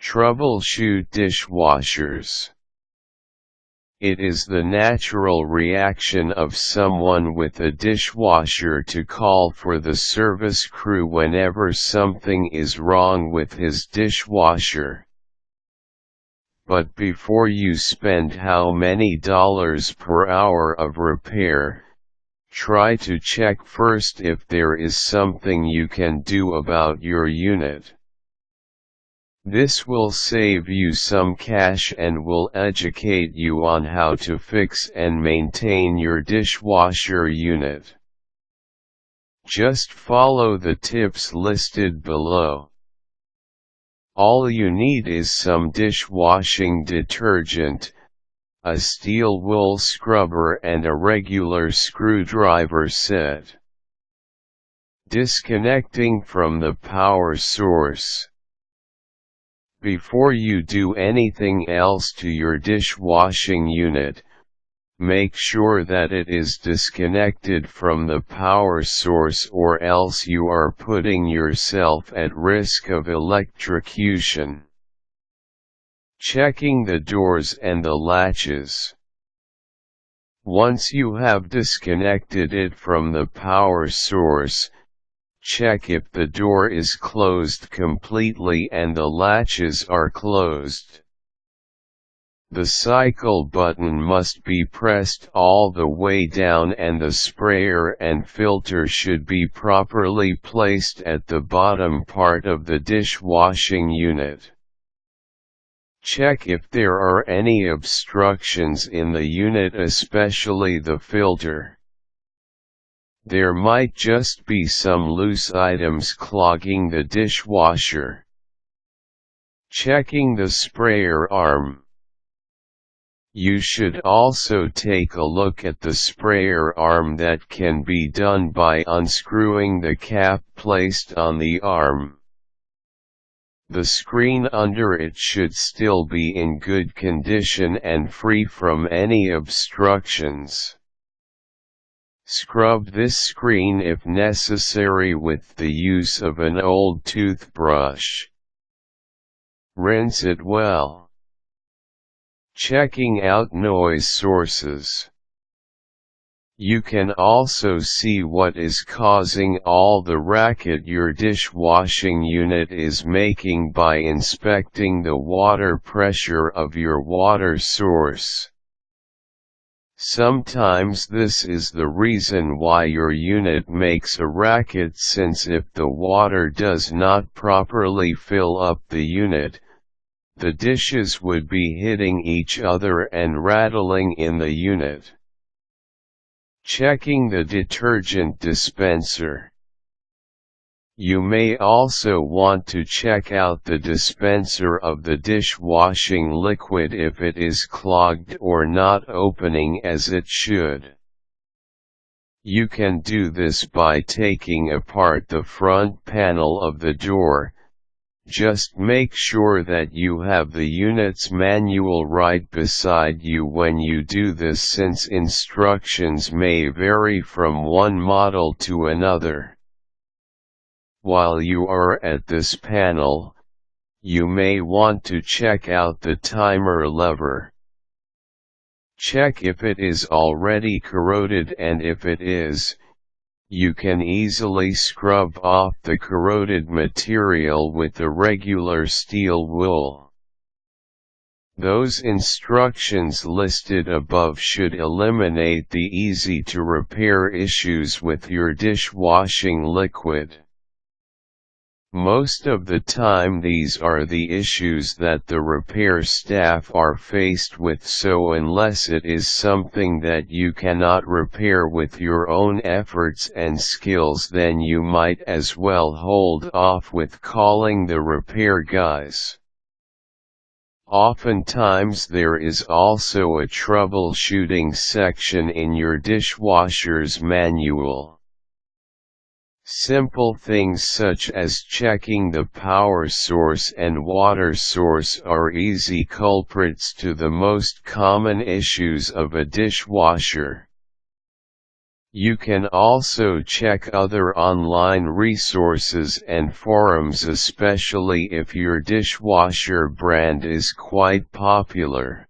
Troubleshoot dishwashers. It is the natural reaction of someone with a dishwasher to call for the service crew whenever something is wrong with his dishwasher. But before you spend how many dollars per hour of repair, try to check first if there is something you can do about your unit. This will save you some cash and will educate you on how to fix and maintain your dishwasher unit. Just follow the tips listed below. All you need is some dishwashing detergent, a steel wool scrubber and a regular screwdriver set. Disconnecting from the power source. Before you do anything else to your dishwashing unit, make sure that it is disconnected from the power source, or else you are putting yourself at risk of electrocution. Checking the doors and the latches. Once you have disconnected it from the power source, check if the door is closed completely and the latches are closed. The cycle button must be pressed all the way down and the sprayer and filter should be properly placed at the bottom part of the dishwashing unit. Check if there are any obstructions in the unit, especially the filter. There might just be some loose items clogging the dishwasher. Checking the sprayer arm. You should also take a look at the sprayer arm. That can be done by unscrewing the cap placed on the arm. The screen under it should still be in good condition and free from any obstructions. Scrub this screen if necessary with the use of an old toothbrush. Rinse it well. Checking out noise sources. You can also see what is causing all the racket your dishwashing unit is making by inspecting the water pressure of your water source. Sometimes this is the reason why your unit makes a racket, since if the water does not properly fill up the unit, the dishes would be hitting each other and rattling in the unit. Checking the detergent dispenser. You may also want to check out the dispenser of the dishwashing liquid if it is clogged or not opening as it should. You can do this by taking apart the front panel of the door. Just make sure that you have the unit's manual right beside you when you do this, since instructions may vary from one model to another. While you are at this panel, you may want to check out the timer lever. Check if it is already corroded, and if it is, you can easily scrub off the corroded material with a regular steel wool. Those instructions listed above should eliminate the easy-to-repair issues with your dishwashing liquid. Most of the time these are the issues that the repair staff are faced with, so unless it is something that you cannot repair with your own efforts and skills, then you might as well hold off with calling the repair guys. Oftentimes there is also a troubleshooting section in your dishwasher's manual. Simple things such as checking the power source and water source are easy culprits to the most common issues of a dishwasher. You can also check other online resources and forums, especially if your dishwasher brand is quite popular.